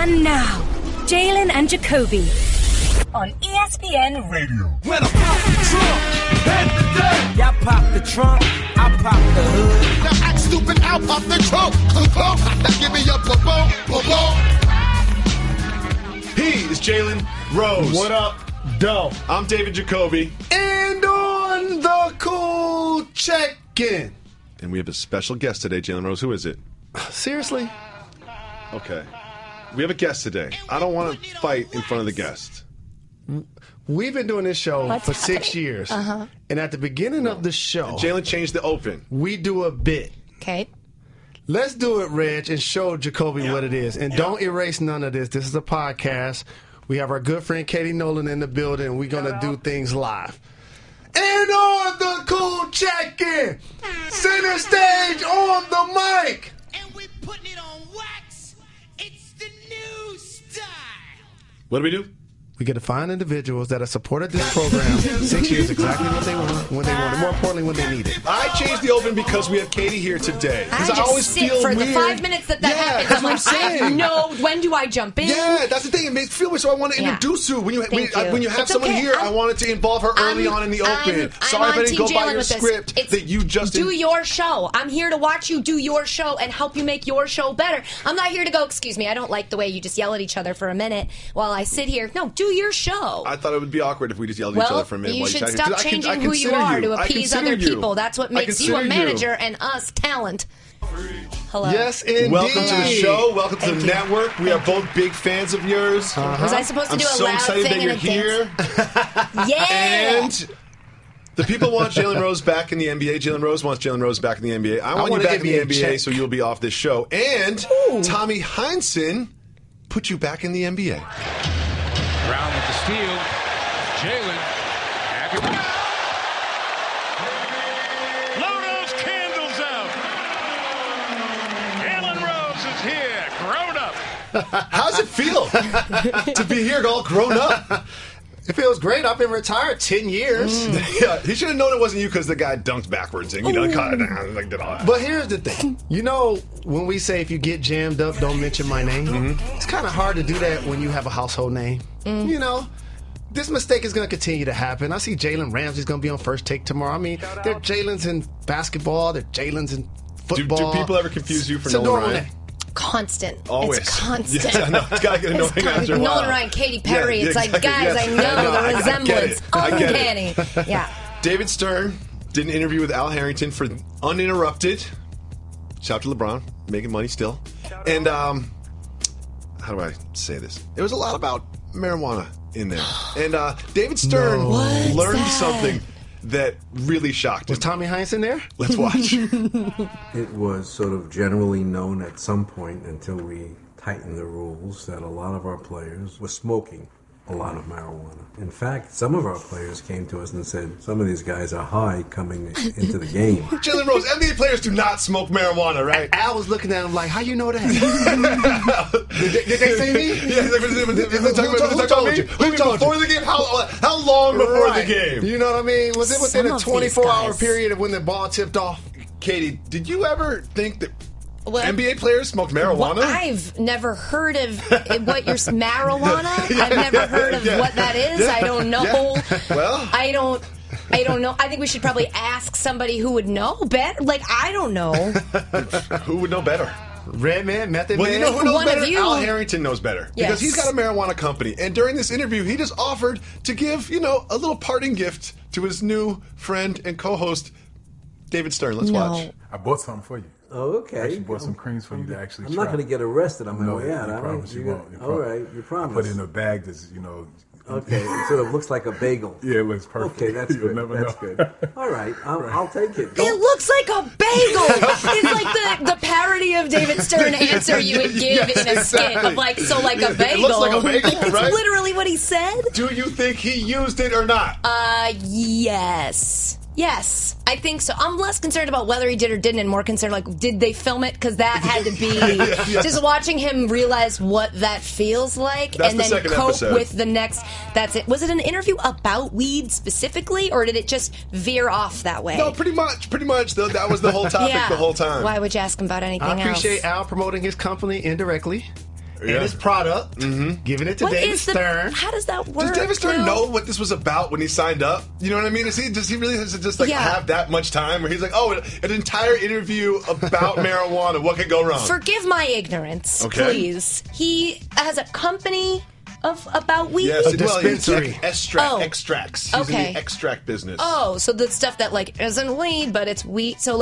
And now, Jalen and Jacoby on ESPN Radio. When I pop the trunk, head the dirt. Y'all pop the trunk, I pop the hood. Now act stupid, I'll pop the trunk. Now give me your boom. He is Jalen Rose. What up, Doe? I'm David Jacoby. And on the cool check-in. And we have a special guest today, Jalen Rose. Who is it? Seriously? Okay. We have a guest today. I don't want to fight in front of the guest. We've been doing this show for 6 happening? years. And at the beginning of the show, Jalen changed the open. we do a bit. Okay. Let's do it, Reg, and show Jacoby what it is. And don't erase none of this. This is a podcast. We have our good friend Katie Nolan in the building, and we're going to do things live. And on the cool check-in, center stage on the mic. And we putting it on wax. It's the new style. What do we do? We get to find individuals that have supported this program 6 years, exactly what they want, when they want it, more importantly, when they need it. I changed the open because we have Katie here today. I Because just always sit feel for weird. the 5 minutes that happens. that's I'm what like, I'm I have saying. no, when do I jump in? Yeah, that's the thing. It makes me feel weird, so I want to Yeah. introduce you. When you Thank you. when you have It's someone okay. here, I wanted to involve her early on in the open. Sorry if I didn't go by your script that you just do your show. I'm here to watch you do your show and help you make your show better. I'm not here to go, excuse me, I don't like the way you just yell at each other for a minute while I sit here. No, do your show. I thought it would be awkward if we just yelled at each other for a minute. You while should sat here. stop 'Cause I changing I who you consider are to I appease consider other you. people. That's what I makes you a consider manager and us talent. Hello. Yes, indeed. Welcome to the show. Welcome to Thank the you. network. We are both big fans of yours. Was I supposed to I'm do a so loud excited thing that you're and a here. dance? Yeah. And the people want Jalen Rose back in the NBA. Jalen Rose wants Jalen Rose back in the NBA. I want you want an back in the NBA NBA, check. so you'll be off this show. And Tommy Heinsohn put you back in the NBA. Brown with the steal. Jalen. Blow those candles out. Jalen Rose is here, grown up. How's it feel to be here all grown up? It feels great. I've been retired 10 years. Yeah, he should have known it wasn't you because the guy dunked backwards and caught it down like did all that. But here's the thing. You know, when we say if you get jammed up, don't mention my name, it's kind of hard to do that when you have a household name. You know, this mistake is going to continue to happen. I see Jalen Ramsey's going to be on First Take tomorrow. I mean, there are Jalen's in basketball, there are Jalen's in Do football. people ever confuse you for It's a Nolan normal Ryan? name. Constant. Always. It's constant. Yes, I know. It's got to get annoying after a while. Nolan Ryan, Katy Perry. Yeah, it's like, exactly. guys, Yes. I know the I get resemblance. it. I get it. Uncanny. Yeah. David Stern did an interview with Al Harrington for Uninterrupted. Shout out to LeBron, making money still. And how do I say this? It was a lot about marijuana in there. And David Stern learned something that really shocked him. Was Tommy Heinsohn there? Let's watch. It was sort of generally known at some point until we tightened the rules that a lot of our players were smoking a lot of marijuana. In fact, some of our players came to us and said, some of these guys are high coming into the game. Jalen Rose, NBA players do not smoke marijuana, right? Al was looking at him like, how you know that? did they say me? Yeah, Who told you? Who told Before you? the game? How long before Right. the game? You know what I mean? Was it within Some a of these 24-hour guys. period of when the ball tipped off? Katie, did you ever think that Well, NBA players smoked marijuana? Well, I've never heard of what your marijuana. I've never heard of what that is. Yeah. I don't know. Yeah. Well, I don't know. I think we should probably ask somebody who would know better. Like, I don't know. who would know better? Red Man, Method Well, Man. you know who knows One of better? you. Al Harrington knows better. Because Yes. he's got a marijuana company. And during this interview, he just offered to give, a little parting gift to his new friend and co-host, David Stern. Let's watch. I bought something for you. Oh, I okay. actually bought some creams for you to actually I'm try. not going to get arrested on my No, way out. you I promise mean, you won't. all right, you promise. Put it in a bag that's, Okay, it sort of looks like a bagel. Yeah, it looks perfect. Okay, that's You'll good. never That's know. good. All right, I'll take it. It looks like a bagel. It's like the parody of David Stern answer you would give in a skit of like a bagel. It looks like a bagel, It's right? literally what he said. Do you think he used it or not? Yes. Yes, I think so. I'm less concerned about whether he did or didn't and more concerned, like, did they film it? Because that had to be just watching him realize what that feels like That's and the then second cope episode. with the next. That's it. Was it an interview about weed specifically, or did it just veer off that way? No, pretty much. Though, that was the whole topic yeah. the whole time. Why would you ask him about anything I appreciate else? Al promoting his company indirectly. and his product, giving it to David Stern. How does that work? Does David Stern know what this was about when he signed up? You know what I mean? Does he really just have that much time where he's like, oh, an entire interview about marijuana? What could go wrong? Forgive my ignorance, please. He has a company about weed. Yes, a dispensary. Extracts. He's in the extract business. Oh, so the stuff that isn't weed, but it's wheat. So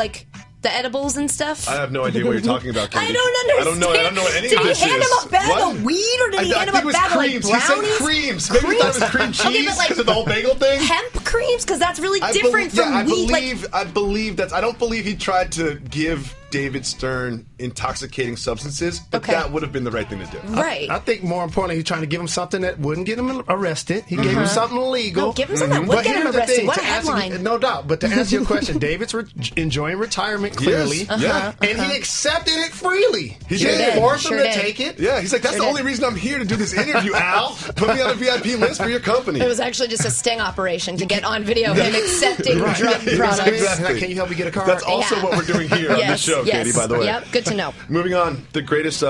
the edibles and stuff. I have no idea what you're talking about, Katie. I don't understand. I don't know what any of this is. Did he hand him a bag of weed, or did he hand him a bag of brownies? He said creams. Maybe he thought it was cream cheese because of the whole bagel thing. Hemp creams, because that's really different from weed. I believe that's. I don't believe he tried to give David Stern intoxicating substances, but that would have been the right thing to do. Right. I think more importantly, he's trying to give him something that wouldn't get him arrested. He gave him something legal. No, give him something that would get him arrested. What a headline. No doubt. But to answer your question, David's enjoying retirement clearly. Yeah. And he accepted it freely. He didn't force him to take it. Yeah, he's like, that's the only reason I'm here to do this interview, Al. Put me on a VIP list for your company. It was actually just a sting operation to get on video him accepting drug products. Exactly. Can you help me get a car? That's also what we're doing here on this show, Katie, by the way. Yep, good to know. Moving on, the greatest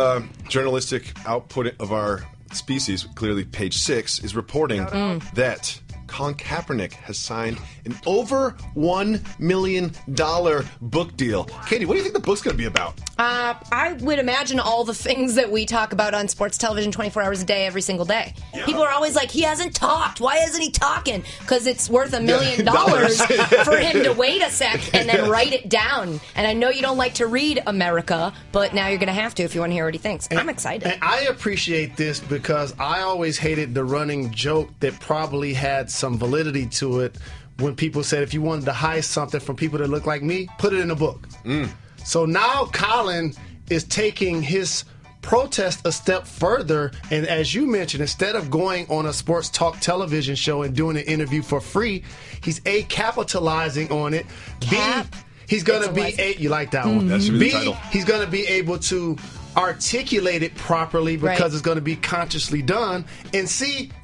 journalistic output of our species, clearly page 6, is reporting that Colin Kaepernick has signed an over $1 million book deal. Katie, what do you think the book's going to be about? I would imagine all the things that we talk about on sports television 24 hours a day, every single day. Yeah. People are always like, he hasn't talked. Why isn't he talking? Because it's worth $1 million for him to wait a sec and then write it down. And I know you don't like to read America, but now you're going to have to if you want to hear what he thinks. I'm excited. And I appreciate this because I always hated the running joke that probably had some validity to it when people said if you wanted to hide something from people that look like me, put it in a book. So now Colin is taking his protest a step further, and as you mentioned, instead of going on a sports talk television show and doing an interview for free, he's capitalizing on it. He's going to be you like that one. That should be the title. He's going to be able to articulate it properly because it's going to be consciously done, and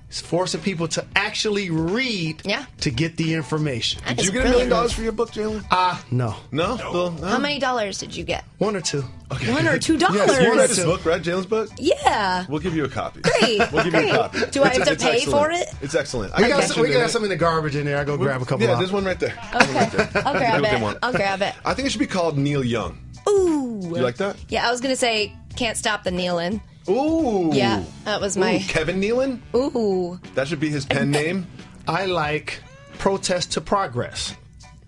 it's forcing people to actually read to get the information. That did you get $1 million for your book, Jalen? No. No? Well, no. How many dollars did you get? $1 or $2. Okay. $1 or $2? Yes, you read this book, right? Jalen's book? Yeah. We'll give you a copy. Great. We'll give you a copy. Do I have to pay for it? It's excellent. We got some in the garbage in there. I go grab a couple. Yeah, there's one right there. Okay. I'll grab it. I'll grab it. I think it should be called Neil Young. Ooh. You like that? Yeah, I was going to say Can't Stop the Kneeling. Ooh. Yeah, that was my... Kevin Nealon? Ooh. That should be his pen name? I like Protest to Progress.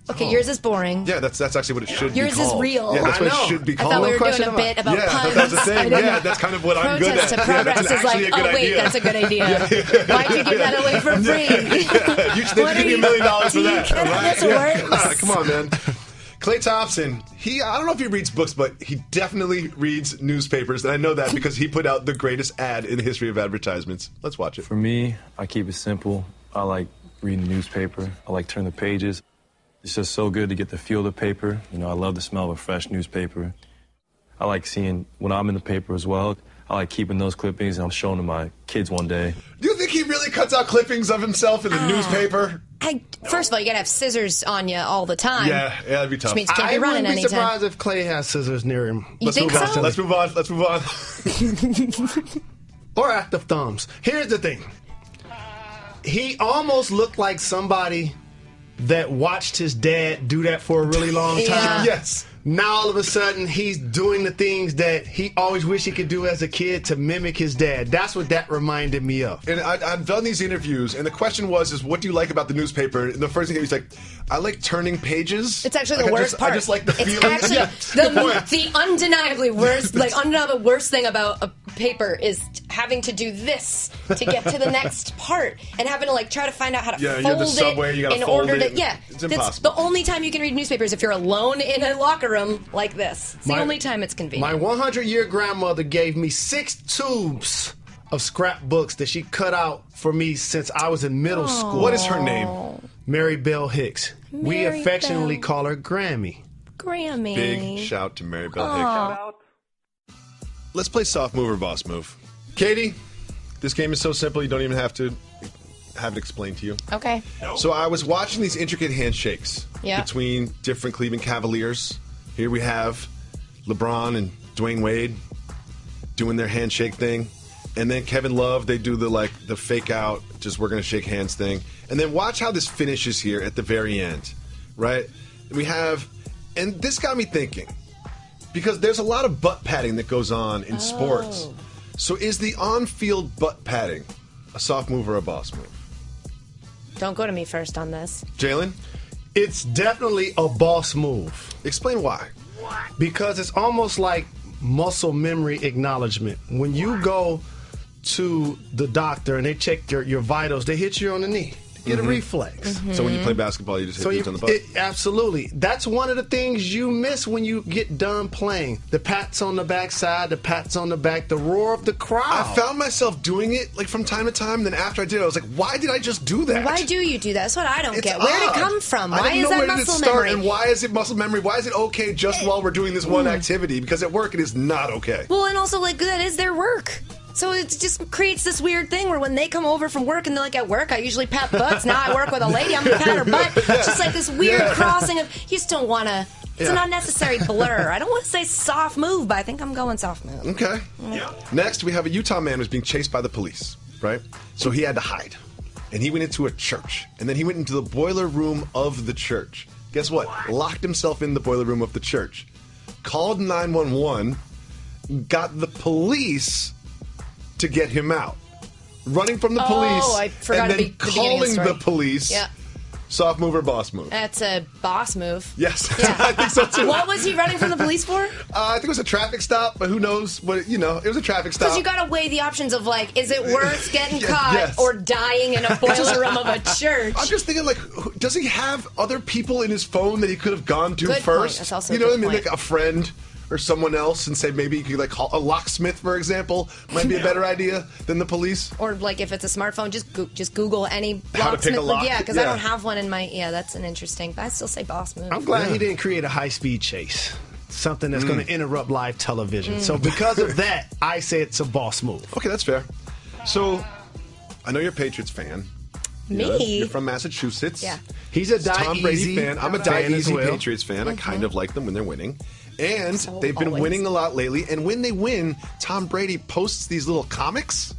Okay, yours is boring. Yeah, that's actually what it should be called. Yours is real. Yeah, that's what it should be called. I thought we were doing a bit about puns. Yeah, that's the thing. Yeah, that's kind of what I'm good at. Protest to Progress is like, oh wait, that's a good idea. Why'd you give that away for free? You should give me $1 million for that. Right? Come on, man. Klay Thompson, I don't know if he reads books, but he definitely reads newspapers, and I know that because he put out the greatest ad in the history of advertisements. Let's watch it. For me, I keep it simple. I like reading the newspaper. I like turning the pages. It's just so good to get the feel of the paper. You know, I love the smell of a fresh newspaper. I like seeing when I'm in the paper as well. I like keeping those clippings, and I'm showing to my kids one day. Do you think he really cuts out clippings of himself in the newspaper? First of all, you gotta have scissors on you all all the time. Yeah, that'd be tough. Which means you can't be running anytime. I wouldn't be surprised if Klay has scissors near him. You think so? Let's move on. Or active thumbs. Here's the thing. He almost looked like somebody that watched his dad do that for a really long time. Yeah. Yes. Now all of a sudden he's doing the things that he always wished he could do as a kid to mimic his dad. That's what that reminded me of. And I've done these interviews, and the question was, what do you like about the newspaper? And the first thing he was like, I like turning pages. It's actually the worst part. I just like the feeling. It's actually the undeniably worst, undeniably worst thing about a paper is having to do this to get to the next part, and having to try to find out how to fold the subway, you gotta in fold order it. to. Yeah, it's impossible. That's the only time you can read newspapers if you're alone in a locker room like this. It's the only time it's convenient. My 100-year grandmother gave me 6 tubes of scrapbooks that she cut out for me since I was in middle school. What is her name? Mary Bell Hicks. We affectionately call her Grammy. Grammy. Big shout to Mary Bell Hicks. Let's play soft move or boss move. Katie, this game is so simple you don't even have to have it explained to you. Okay. So I was watching these intricate handshakes between different Cleveland Cavaliers. Here we have LeBron and Dwayne Wade. doing their handshake thing. And then Kevin Love, they do the fake out, just we're going to shake hands thing. And then watch how this finishes here at the very end, right? We have, and this got me thinking, because there's a lot of butt patting that goes on in sports. So is the on-field butt patting a soft move or a boss move? Don't go to me first on this. Jalen? It's definitely a boss move. Explain why. Because it's almost like muscle memory acknowledgement. When you go to the doctor and they check your vitals, they hit you on the knee. Get a reflex. So when you play basketball, you just hit dudes on the butt? Absolutely. That's one of the things you miss when you get done playing. The pats on the backside, the pats on the back, the roar of the crowd. I found myself doing it from time to time. Then after I did it, I was like, why did I just do that? Why do you do that? That's what I don't get. Odd. Where did it come from? Why is that muscle memory? And why is it muscle memory? Why is it okay just while we're doing this one activity? Because at work, it is not okay. Well, and also, that is their work. So it just creates this weird thing where when they come over from work and they're like, at work, I usually pat butts. Now I work with a lady, I'm going to pat her butt. It's just like this weird crossing of, you just don't want to, it's an unnecessary blur. I don't want to say soft move, but I think I'm going soft move. Okay. Yeah. Next, we have a Utah man who's being chased by the police, right? So he had to hide. And he went into a church. And then he went into the boiler room of the church. Guess what? Locked himself in the boiler room of the church. Called 911. Got the police to get him out. Running from the police I forgot and then calling the police. Yeah. Soft move or boss move? That's a boss move. Yes. Yeah. I think so too. What was he running from the police for? I think it was a traffic stop, but who knows what, it was a traffic stop. Because you got to weigh the options of is it worth getting caught or dying in a boiler room of a church? I'm just thinking, does he have other people in his phone that he could have gone to Good first? Point. That's also you know a what I good mean? point. Like a friend or someone else, and say maybe you could call a locksmith, for example, might be a better idea than the police. Or if it's a smartphone, just Google any How to pick a locksmith. lock. Yeah, because I don't have one in my. Yeah, that's an interesting. But I still say boss move. I'm glad he didn't create a high-speed chase. Something that's going to interrupt live television. So because of that, I say it's a boss move. Okay, that's fair. So I know you're a Patriots fan. Me? You're from Massachusetts. Yeah. He's a Tom Brady fan. I'm a die easy well. Patriots fan. I kind of like them when they're winning. And So they've been always. winning a lot lately. And when they win, Tom Brady posts these little comics.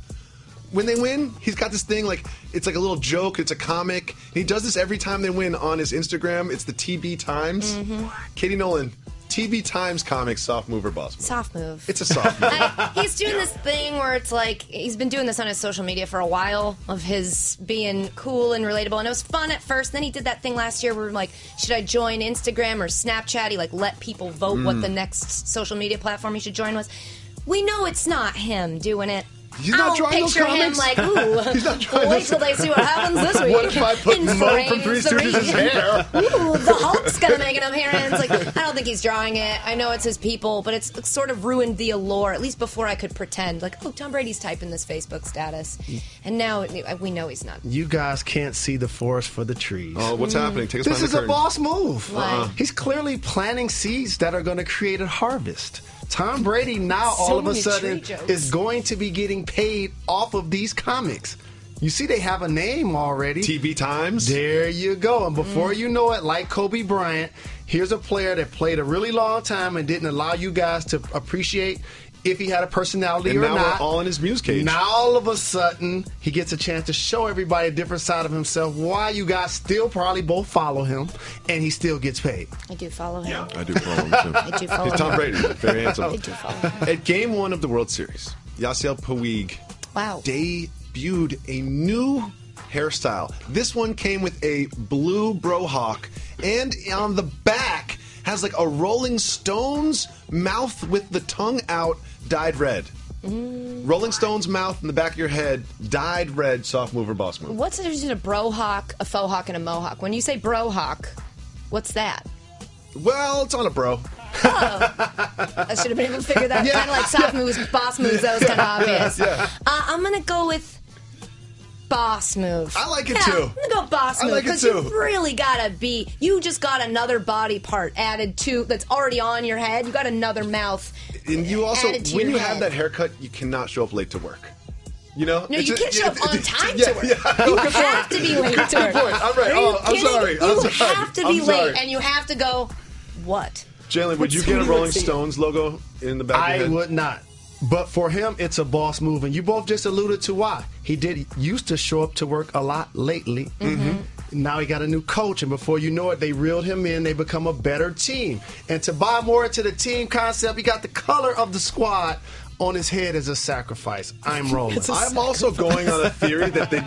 When they win, he's got this thing it's like a little joke. It's a comic. He does this every time they win on his Instagram. It's the TB Times. Katie Nolan, TB Times comics, soft move or boss move? Soft move. It's a soft move. He's doing this thing where it's he's been doing this on his social media for a while of his being cool and relatable, and it was fun at first. Then he did that thing last year where should I join Instagram or Snapchat? He let people vote what the next social media platform he should join was. We know it's not him doing it. He's not drawing those picture comics? him ooh, He's not drawing wait those. till they see what happens this week. What if I put In Mo from frames, Three Stooges' hair? Ooh, the Hulk's gonna make an appearance. I don't think he's drawing it. I know it's his people, but it's sort of ruined the allure, at least before I could pretend. Tom Brady's typing this Facebook status. And now we know he's not. You guys can't see the forest for the trees. Oh, what's happening? Take us This behind is the a curtain. boss move. Why? He's clearly planting seeds that are going to create a harvest. Tom Brady now So all of a many sudden tree jokes. is going to be getting paid off of these comics. You see they have a name already. TB Times. There you go. And before you know it, like Kobe Bryant, here's a player that played a really long time and didn't allow you guys to appreciate if he had a personality And or now not. we're all in his muse cage. Now all of a sudden, he gets a chance to show everybody a different side of himself. Why you guys still probably both follow him, and he still gets paid. I do follow him. I do follow him, too. I do follow He's Tom him. Brady. Very handsome. I do follow him. At Game 1 of the World Series, Yasiel Puig Wow. debuted a new hairstyle. This one came with a blue brohawk, and on the back has a Rolling Stones mouth with the tongue out, dyed red. Rolling Stones mouth in the back of your head, dyed red, soft move or boss move. What's the difference between a bro hawk, a faux hawk, and a mohawk? When you say bro hawk, what's that? Well, it's on a bro. I should have been able to figure that. Kind of like soft moves, boss moves. That was kind of obvious. Yeah. I'm gonna go with boss move. I like it Yeah, too. I'm gonna go boss I move like it because too. you really gotta be. You just got another body part added to that's already on your head. You got another mouth. And you also, added to when your you have head. that haircut, you cannot show up late to work. You know? No, It's you just- can't show up on time yeah, to work. yeah. You Good have point. to be late to work. Good point. I'm right. Are you Oh, I'm kidding? sorry. You I'm sorry. have to I'm be sorry. late, and you have to go. What? Jalen, would you What's get a Tony Rolling would see? Stones logo in the back of I your head? would not. But for him, it's a boss move, and you both just alluded to why. He used to show up to work a lot lately. Now he got a new coach, and before you know it, they reeled him in. They become a better team. And to buy more into the team concept, he got the color of the squad on his head as a sacrifice. I'm rolling. I'm also going on a theory that they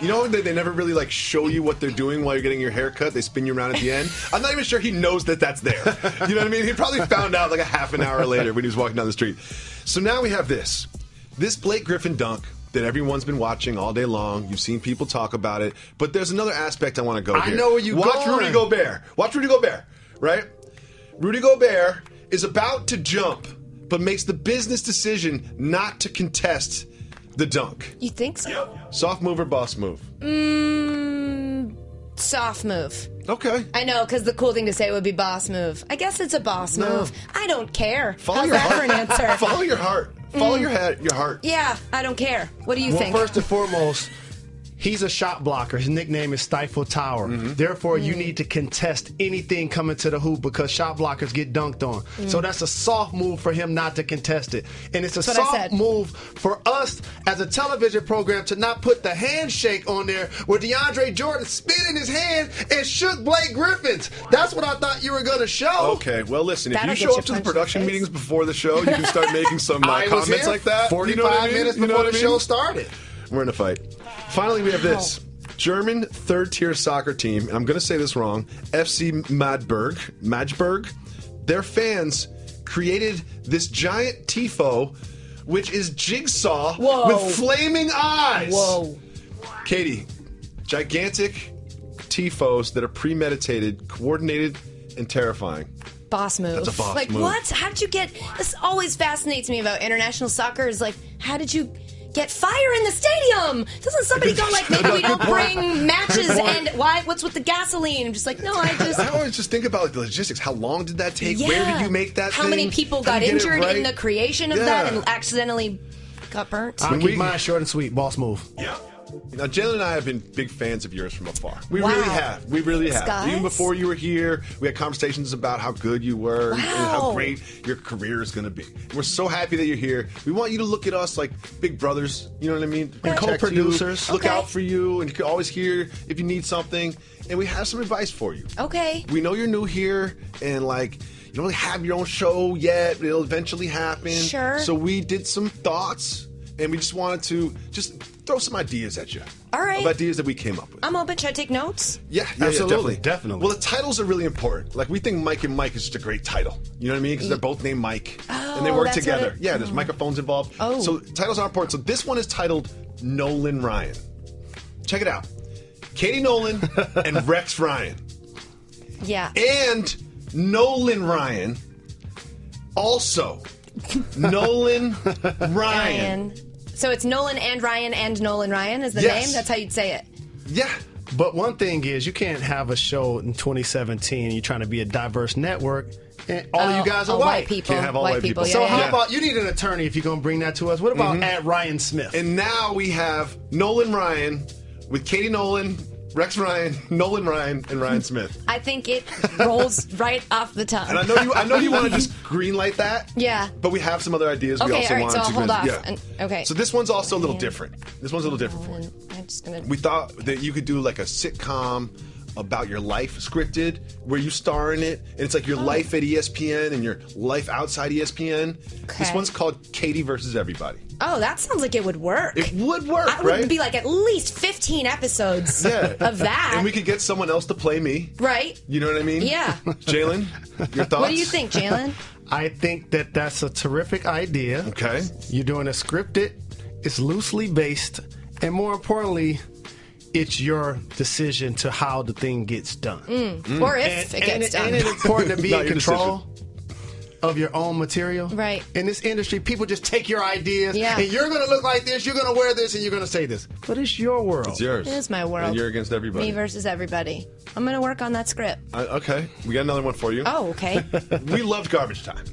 never really like show you what they're doing while you're getting your hair cut. They spin you around at the end. I'm not even sure he knows that that's there. You know what I mean? He probably found out like a half an hour later when he was walking down the street. So now we have this Blake Griffin dunk that everyone's been watching all day long. You've seen people talk about it. But there's another aspect I want to go here. I know where you Watch going. Rudy Gobert. Watch Rudy Gobert, right? Rudy Gobert is about to jump, but makes the business decision not to contest the dunk. You think so? Soft move or boss move? Soft move. Okay. I know, because the cool thing to say would be boss move. I guess it's a boss move. I don't care. Follow How's your that heart. for an answer? Follow your heart. Follow your heart. Yeah, I don't care. What do you Well, think? first and foremost, he's a shot blocker. His nickname is Stifle Tower. Therefore, you need to contest anything coming to the hoop because shot blockers get dunked on. So that's a soft move for him not to contest it. And it's a That's what I soft said. move for us as a television program to not put the handshake on there where DeAndre Jordan spit in his hand and shook Blake Griffin's. That's what I thought you were going to show. Okay, well, listen, That'll if you get show you up to the punched in the production face. meetings before the show, you can start making some I was comments here like that. 45 You know what I mean? minutes You know before what the I mean? show started. We're in a fight. Finally, we have this. German third-tier soccer team, and I'm going to say this wrong, FC Magdeburg, their fans created this giant tifo, which is Jigsaw with flaming eyes. Whoa. Katie, gigantic tifos that are premeditated, coordinated, and terrifying. Boss move. That's a boss like, move. what? How did you get... This always fascinates me about international soccer is like, how did you get fire in the stadium? Doesn't somebody go like, maybe we don't bring matches and what's with the gasoline? I'm just like, no, I always just think about like, the logistics. How long did that take? Where did you make that How thing? many people How got did you get it injured in right? the creation of that and accidentally got burnt? I'll keep mine short and sweet. Boss move. Now, Jalen and I have been big fans of yours from afar. We Wow. really have. We really have. Guys? Even before you were here, we had conversations about how good you were and how great your career is going to be. And we're so happy that you're here. We want you to look at us like big brothers. You know what I mean? And Protect co-producers. you, look out for you, and you can always hear if you need something. And we have some advice for you. Okay. We know you're new here, and like you don't really have your own show yet, but it'll eventually happen. Sure. So we did some thoughts, and we just wanted to just throw some ideas at you. All right. Of ideas that we came up with. I'm open. Should I take notes? Yeah, Absolutely, definitely. definitely. Well, the titles are really important. Like, we think Mike and Mike is just a great title. You know what I mean? Because they're both named Mike. And they work that's what together. it- Yeah, there's microphones involved. Oh. So titles are important. So this one is titled Nolan Ryan. Check it out. Katie Nolan and Rex Ryan. Yeah. And Nolan Ryan. Also, Nolan Ryan. So it's Nolan and Ryan and Nolan Ryan is the Yes. name? That's how you'd say it. Yeah. But one thing is, you can't have a show in 2017 and you're trying to be a diverse network and all of you guys are white people. Can't have all white people. Yeah, So yeah, how yeah. about, you need an attorney if you're going to bring that to us. What about at Ryan Smith? And now we have Nolan Ryan with Katie Nolan, Rex Ryan, Nolan Ryan, and Ryan Smith. I think it rolls right off the tongue. And I know you want to just green light that. Yeah. But we have some other ideas we Okay, also all right, wanted so I'll to hold off. Yeah. And- okay. So this one's also a little different. This one's a little different for you. I'm just gonna. We thought that you could do like a sitcom about your life scripted where you star in it, and it's like your life at ESPN and your life outside ESPN. This Okay. one's called Katie versus Everybody. Oh, that sounds like it would work. It would work, I right? would be like at least 15 episodes of that. And we could get someone else to play me. Right? You know what I mean? Yeah. Jalen, your thoughts? What do you think, Jalen? I think that that's a terrific idea. Okay. You're doing a scripted, it's loosely based, and more importantly, it's your decision to how the thing gets done. Or if it gets done. Ain't it important to be Not in your control of your own material? Right. In this industry, people just take your ideas, Yeah. and you're going to look like this, you're going to wear this, and you're going to say this. But it's your world. It's yours. It is my world. And you're against everybody. Me versus everybody. I'm going to work on that script. Okay. We got another one for you. Oh, okay. We loved Garbage Time.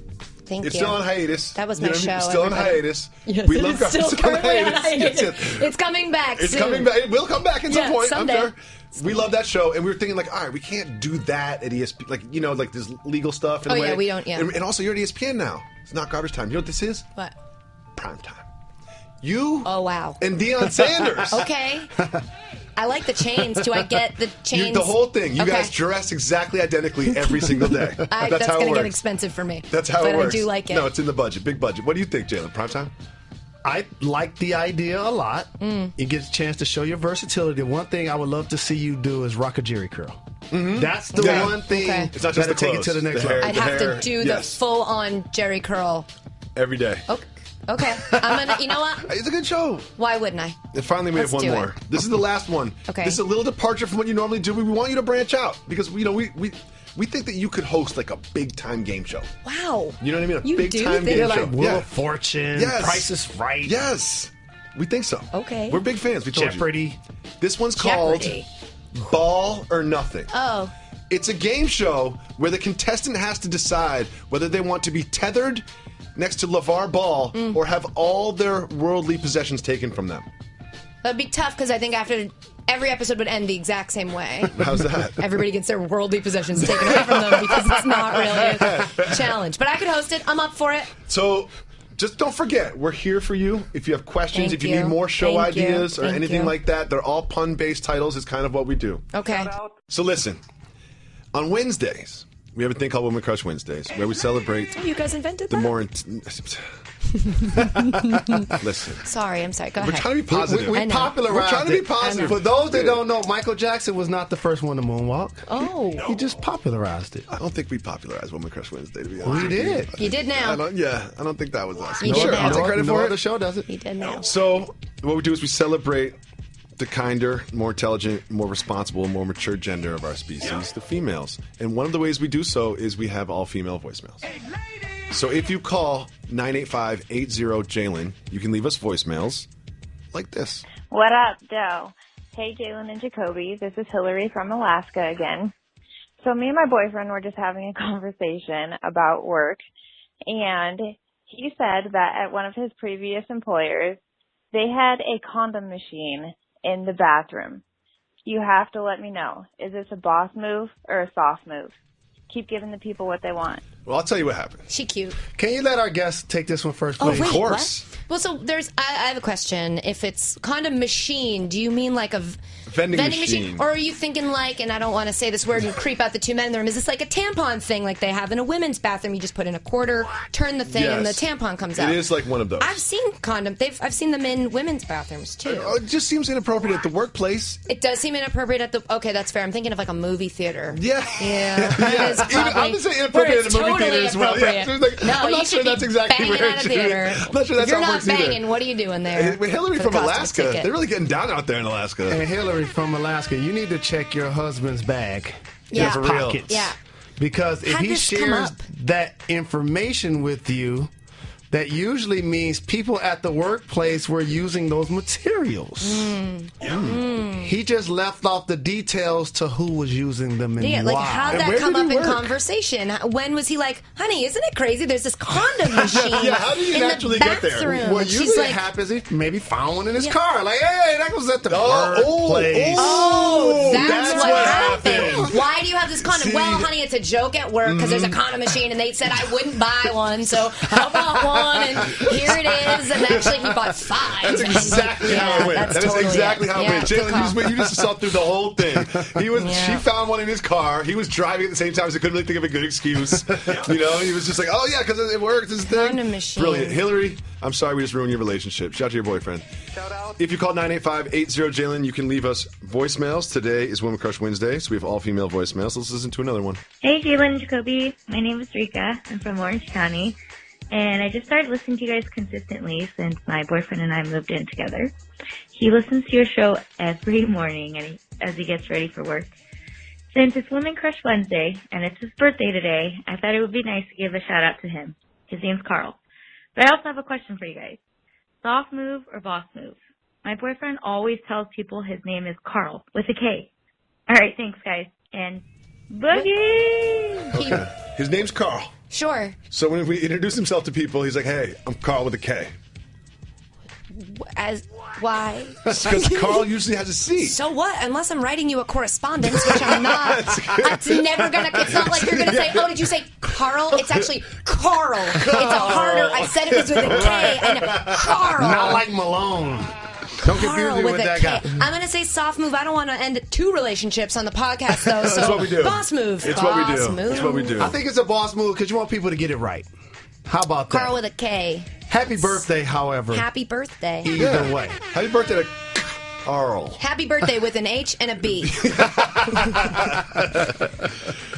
Thank It's you. still on hiatus. That was You my know what I mean? show, Still on everybody. hiatus. Yes, We it love is Garbage still Time. currently on hiatus. Yes. It's coming back It's soon. coming back. It will come back at some Yeah, point, someday. I'm sure. We love that show, and we were thinking, like, all right, we can't do that at ESPN. Like, you know, like this legal stuff. In Oh, a way. yeah, we don't, yeah. And also, you're at ESPN now. It's not Garbage Time. You know what this is? What? primetime. You Oh, wow. and Deion Sanders. Okay. I like the chains. Do I get the chains? The whole thing. You Okay. guys dress exactly identically every single day. That's how it going to works. get expensive for me. That's how but it works. I do like it. No, it's in the budget. Big budget. What do you think, Jalen? Primetime? I like the idea a lot. You get a chance to show your versatility. One thing I would love to see you do is rock a jerry curl. That's the one thing It's not just that'll the take it clothes, to the next the hair, level. I'd have hair, to do yes. the full-on Jerry curl. Every day. Okay. I'm gonna. You know what? It's a good show. Why wouldn't I? And finally, we have Let's one do more. it. This is the last one. Okay. This is a little departure from what you normally do. We want you to branch out because we think that you could host like a big time game show. Wow. You know what I mean? A You big do time think- game They're show. like Wheel of Fortune, Yes. Price is Right, Yes. We think so. Okay. We're big fans. We told Jeopardy. you. This one's called Jeopardy. Ball or Nothing. Oh. It's a game show where the contestant has to decide whether they want to be tethered next to LeVar Ball or have all their worldly possessions taken from them. That'd be tough because I think after every episode would end the exact same way. How's that? Everybody gets their worldly possessions taken away from them because it's not really a challenge. But I could host it. I'm up for it. So just don't forget, we're here for you. If you have questions, Thank if you you. need more show Thank you. ideas or Thank anything you. like that, they're all pun-based titles. It's kind of what we do. Okay. So listen, on Wednesdays, we have a thing called Women Crush Wednesdays where we celebrate Oh, you guys invented the that? more... Listen. Sorry, I'm sorry. Go We're ahead. trying to be positive. We I know. popularized We're trying to be it. positive. For those that don't know, Michael Jackson was not the first one to moonwalk. Oh. He just popularized it. I don't think we popularized Woman Crush Wednesday, to be honest. We did. You did now. I don't think that was us. You did Sure, now. I'll take credit no for other it. show does it. You did now. So, what we do is we celebrate the kinder, more intelligent, more responsible, more mature gender of our species, the females. And one of the ways we do so is we have all-female voicemails. So if you call 985-80-JALEN, you can leave us voicemails like this. What up, Joe? Hey, Jalen and Jacoby. This is Hillary from Alaska again. So me and my boyfriend were just having a conversation about work, and he said that at one of his previous employers, they had a condom machine in the bathroom. You have to let me know. Is this a boss move or a soft move? Keep giving the people what they want. Well, I'll tell you what happened. She cute. Can you let our guests take this one first, Oh, please? wait, Of course. what? Well, so I have a question. If it's condom machine, do you mean like a Vending machine. Or are you thinking like, and I don't want to say this word and creep out the two men in the room, is this like a tampon thing like they have in a women's bathroom? You just put in a quarter, turn the thing, and the Yes. tampon comes out. It is like one of those. I've seen I've seen them in women's bathrooms too. It just seems inappropriate at the workplace. It does seem inappropriate at the. Okay, that's fair. I'm thinking of like a movie theater. Yeah. Yeah. Yeah. It is Even- probably, I'm just saying where inappropriate it's at a movie totally theater as well. Yeah. appropriate. So it's like, No, I'm you not sure should be that's exactly banging where at it a should be. theater. I'm not sure that's if you're how it not works either. banging, what are you doing there? Hillary for from the cost of a Alaska, ticket? they're really getting down out there in Alaska. And Hillary from Alaska, you need to check your husband's bag. Yeah. His For real. pockets. Yeah. Because if How'd he this come shares up? that information with you, that usually means people at the workplace were using those materials. He just left off the details to who was using them and Yeah, why. like how'd And that where come did up he in work? conversation? When was he like, honey, isn't it crazy? There's this condom machine Yeah, how did you in naturally the get there? bathroom. What And she's usually like, happens is he maybe found one in his Yeah. car. Like, hey, that was at the Oh, workplace. oh, that's that's what what happened. happened. Why do you have this condom? See- Well, honey, it's a joke at work because there's a condom machine, and they said I wouldn't buy one, so I bought one, and here it is. And actually, he bought five. That's exactly how it went. That's That is totally exactly it. how it Yeah, went. good Jalen, you just saw through the whole thing. Yeah. She found one in his car. He was driving at the same time, so he couldn't really think of a good excuse. You know, he was just like, "Oh yeah, because it works." This thing. Condom machine. Brilliant, Hillary. I'm sorry we just ruined your relationship. Shout out to your boyfriend. Shout out. If you call 985-80-JALEN, you can leave us voicemails. Today is Women Crush Wednesday, so we have all female voicemails. Let's listen to another one. Hey, Jalen and Jacoby. My name is Rika. I'm from Orange County. And I just started listening to you guys consistently since my boyfriend and I moved in together. He listens to your show every morning as he gets ready for work. Since it's Women Crush Wednesday and it's his birthday today, I thought it would be nice to give a shout out to him. His name's Carl. But I also have a question for you guys. Soft move or boss move? My boyfriend always tells people his name is Carl with a K. All right, thanks, guys. And boogie! Okay. His name's Carl. Sure. So when we introduce himself to people, he's like, "Hey, I'm Carl with a K." Why? Because Carl usually has a seat. So what? Unless I'm writing you a correspondence, which I'm not. It's never gonna. It's not like you're gonna say, "Oh, did you say Carl?" It's actually Carl. It's a harder. I said it was with a K. And Carl. Not like Malone. Don't confuse me with that guy. I'm going to say soft move. I don't want to end 2 relationships on the podcast, though. So That's what we do. Boss move. It's boss what we do. Move. It's what we do. I think it's a boss move because you want people to get it right. How about that? Carl with a K. Happy birthday, however. Happy birthday. Either way. Happy birthday to Carl. Happy birthday with an H and a B.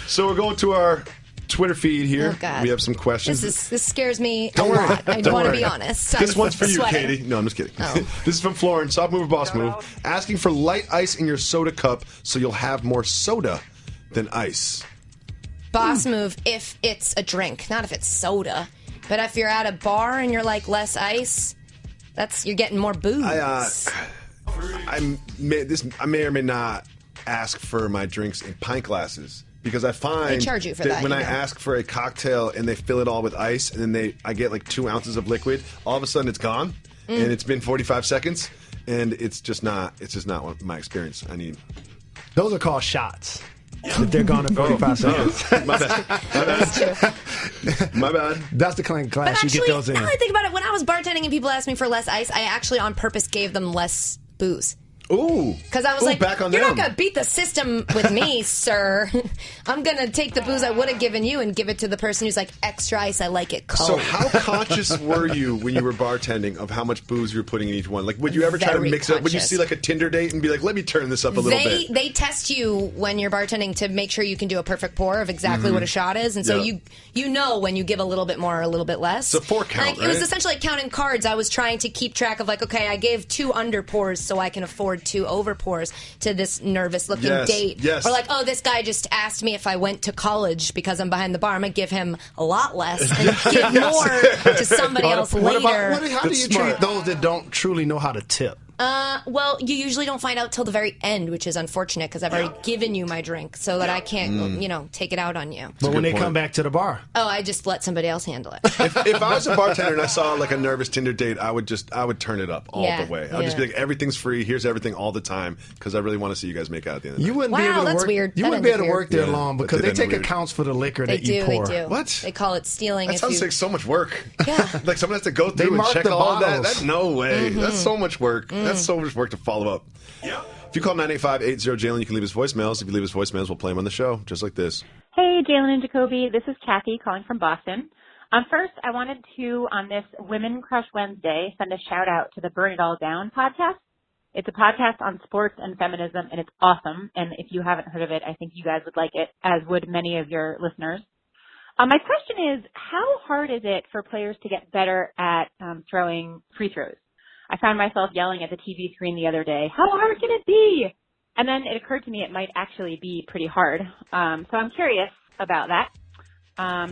So we're going to our Twitter feed here. Oh, God. We have some questions. This scares me Don't a worry. lot. I Don't want to worry. be honest. This I'm one's for you, sweating. Katie. No, I'm just kidding. Oh. This is from Florin, soft move or boss move, asking for light ice in your soda cup so you'll have more soda than ice. Boss move if it's a drink, not if it's soda. But if you're at a bar and you're like less ice, you're getting more booze. I may or may not ask for my drinks in pint glasses. Because I find they charge you for that, when I ask for a cocktail and they fill it all with ice and then I get like 2 ounces of liquid, all of a sudden it's gone and it's been 45 seconds and it's just not my experience. I need. Those are called shots. If they're gone in 45 seconds. My bad. My bad. That's the kind of glass But actually, you get those in. now that I think about it, when I was bartending and people asked me for less ice, I actually on purpose gave them less booze. Ooh. Because I was like, back on you're them. not going to beat the system with me, sir. I'm going to take the booze I would have given you and give it to the person who's like, extra ice, I like it cold. So how conscious were you when you were bartending of how much booze you were putting in each one? Like, would you ever try to Very mix it up? Would you conscious. see like a Tinder date and be like, let me turn this up a little bit? They test you when you're bartending to make sure you can do a perfect pour of exactly what a shot is. And so you know when you give a little bit more or a little bit less. It's a 4 count, It was right? essentially like counting cards. I was trying to keep track of like, okay, I gave 2 under pours so I can afford 2 over pours to this nervous looking date. Yes. Or like, oh, this guy just asked me if I went to college because I'm behind the bar. I'm going to give him a lot less and give more to somebody else later. How do you treat those that don't truly know how to tip? Well, you usually don't find out till the very end, which is unfortunate because I've already given you my drink so that I can't, take it out on you. But when they come back to the bar. Oh, I just let somebody else handle it. If I was a bartender and I saw like a nervous Tinder date, I would turn it up all Yeah, the way. I would just be like, everything's free. Here's everything all the time because I really want to see you guys make out at the end of the You night. wouldn't be Wow, able to that's work. weird. You That wouldn't be able to ended work there weird. long That because did they end take weird. accounts for the liquor They that you pour. do. What? They call it stealing. That sounds like so much work. Yeah. Like someone has to go They through and mark check the all of that. bottles. That's no way. That's so much work. That's so much work to follow up. If you call 985-80-JALEN, you can leave us voicemails. If you leave us voicemails, we'll play them on the show, just like this. Hey, Jalen and Jacoby. This is Kathy calling from Boston. First, I wanted to, on this Women Crush Wednesday, send a shout-out to the Burn It All Down podcast. It's a podcast on sports and feminism, and it's awesome. And if you haven't heard of it, I think you guys would like it, as would many of your listeners. My question is, how hard is it for players to get better at throwing free throws? I found myself yelling at the TV screen the other day, how hard can it be? And then it occurred to me it might actually be pretty hard. So I'm curious about that.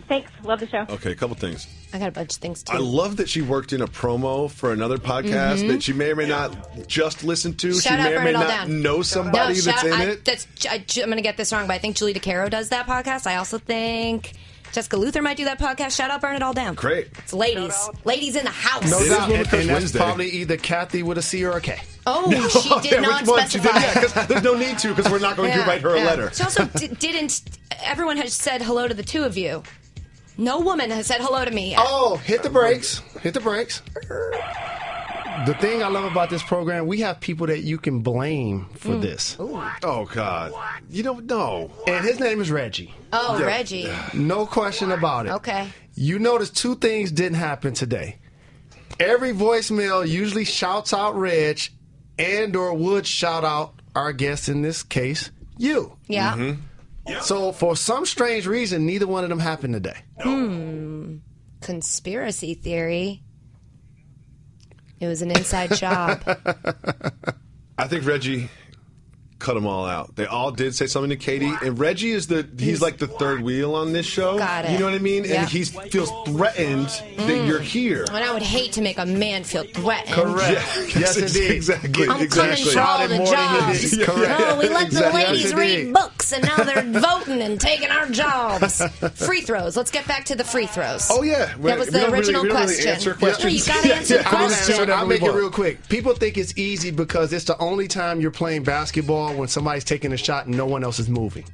Thanks. Love the show. Okay, a couple things. I got a bunch of things, too. I love that she worked in a promo for another podcast that she may or may not just listen to. Shout she out may or Burn may It All not Down. know somebody that's in it. I'm going to get this wrong, but I think Julie DeCaro does that podcast. I also think Jessica Luther might do that podcast. Shout out Burn It All Down. Great. It's ladies. Ladies in the house. No It is doubt. Women And Crush that's Wednesday. probably either Kathy with a C or a K. Oh, she did not Which one? She specify. did, because there's no need to, because we're not going to write her a letter. She also didn't. Everyone has said hello to the two of you. No woman has said hello to me yet. Oh, hit the brakes. Hit the brakes. The thing I love about this program, we have people that you can blame for this. Oh, God. You don't know. And his name is Reggie. Oh, Reggie. No question about it. Okay. You notice 2 things didn't happen today. Every voicemail usually shouts out Reg and or would shout out our guest, in this case, you. Yeah. So for some strange reason, neither one of them happened today. Conspiracy theory. It was an inside job. I think Reggie cut them all out. They all did say something to Katie, and Reggie is he's like the third wheel on this show. Got it. You know what I mean? Yeah. And he feels threatened that you're here. And I would hate to make a man feel threatened. Correct. Yeah, Yes, indeed. Exactly. I'm coming for all the jobs. Correct. Oh, we let the ladies Yes, read indeed. books, and now they're voting and taking our jobs. Free throws. Let's get back to the free throws. Oh, yeah. That was We the don't original really question. answer No, you questions. got to answer the question. I'll make it real quick. People think it's easy because it's the only time you're playing basketball when somebody's taking a shot and no one else is moving.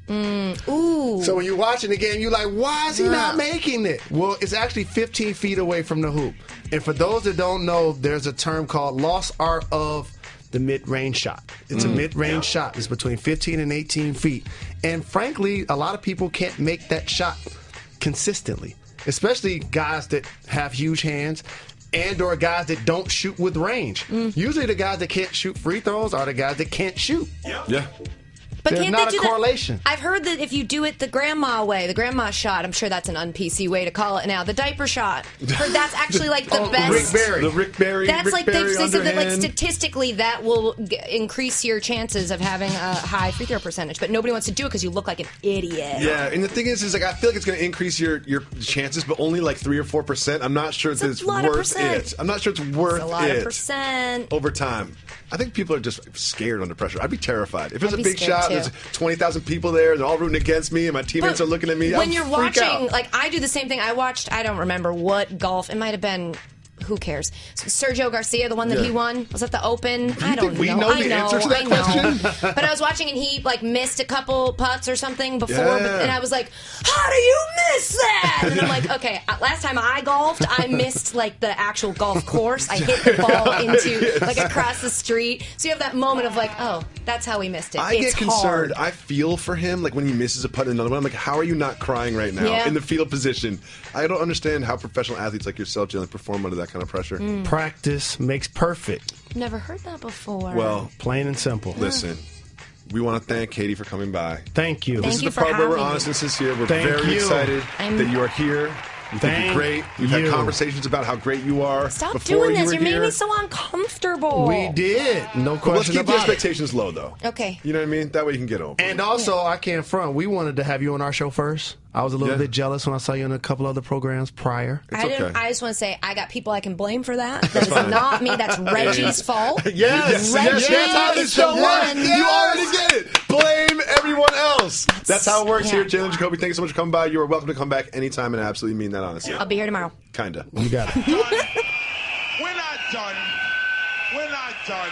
Ooh. So when you're watching the game, you're like, why is he not making it? Well, it's actually 15 feet away from the hoop. And for those that don't know, there's a term called lost art of the mid-range shot. It's a mid-range shot. It's between 15 and 18 feet. And frankly, a lot of people can't make that shot consistently, especially guys that have huge hands and or guys that don't shoot with range. Usually the guys that can't shoot free throws are the guys that can't shoot. Yeah. But There's can't not they a do correlation. That? I've heard that if you do it the grandma way, the grandma shot, I'm sure that's an un-PC way to call it now. The diaper shot. Heard that's actually like the best. The Rick Barry. That's Rick like Barry they said that like underhand. statistically that will increase your chances of having a high free throw percentage, but nobody wants to do it because you look like an idiot. Yeah, and the thing is like I feel like it's going to increase your chances, but only like 3 or 4%. I'm not sure that it's worth it. I'm not sure it's worth It's a lot it of percent. over time. I think people are just scared under pressure. I'd be terrified. If it's I'd a be big scared, shot, too. there's 20,000 people there, they're all rooting against me, and my teammates are looking at me. When I'll you're freak watching, out. like I do the same thing. I don't remember what golf. It might have been. Who cares? Sergio Garcia, the one that he won, was that the Open? I don't think we know. know the answer to that question? But I was watching and he like missed a couple putts or something before, Yeah. and I was like, "How do you miss that?" And I'm like, "Okay." Last time I golfed, I missed like the actual golf course. I hit the ball into like across the street. So you have that moment of like, "Oh, that's how we missed it." I It's get concerned. hard. I feel for him, like when he misses a putt in another one. I'm like, how are you not crying right now Yeah. in the field position? I don't understand how professional athletes like yourself, Jalen, perform under that kind of pressure. Practice makes perfect. Never heard that before. Well, Plain and simple. listen, we want to thank Katie for coming by. Thank you. Thank This is you the for part where we're having honest me. and sincere. We're Thank very you. excited that you are here. We think Thank you're great. We've had you. conversations about how great you are. Stop before doing you this. were You're making here. me so uncomfortable. We did. No But let's question keep the about it. expectations low, though. Okay. You know what I mean? That way you can get over. And also, I can't front. We wanted to have you on our show first. I was a little Yeah. bit jealous when I saw you in a couple other programs prior. I okay. I just want to say I got people I can blame for that. That is not me. That's Reggie's fault. Yes, Reggie that's how is this show the works. one. You already get it. Blame everyone else. That's how it works Yeah. here. Jalen Jacoby, thank you so much for coming by. You are welcome to come back anytime, and I absolutely mean that honestly. I'll be here tomorrow. Kinda. You got it. We're not done. We're not done.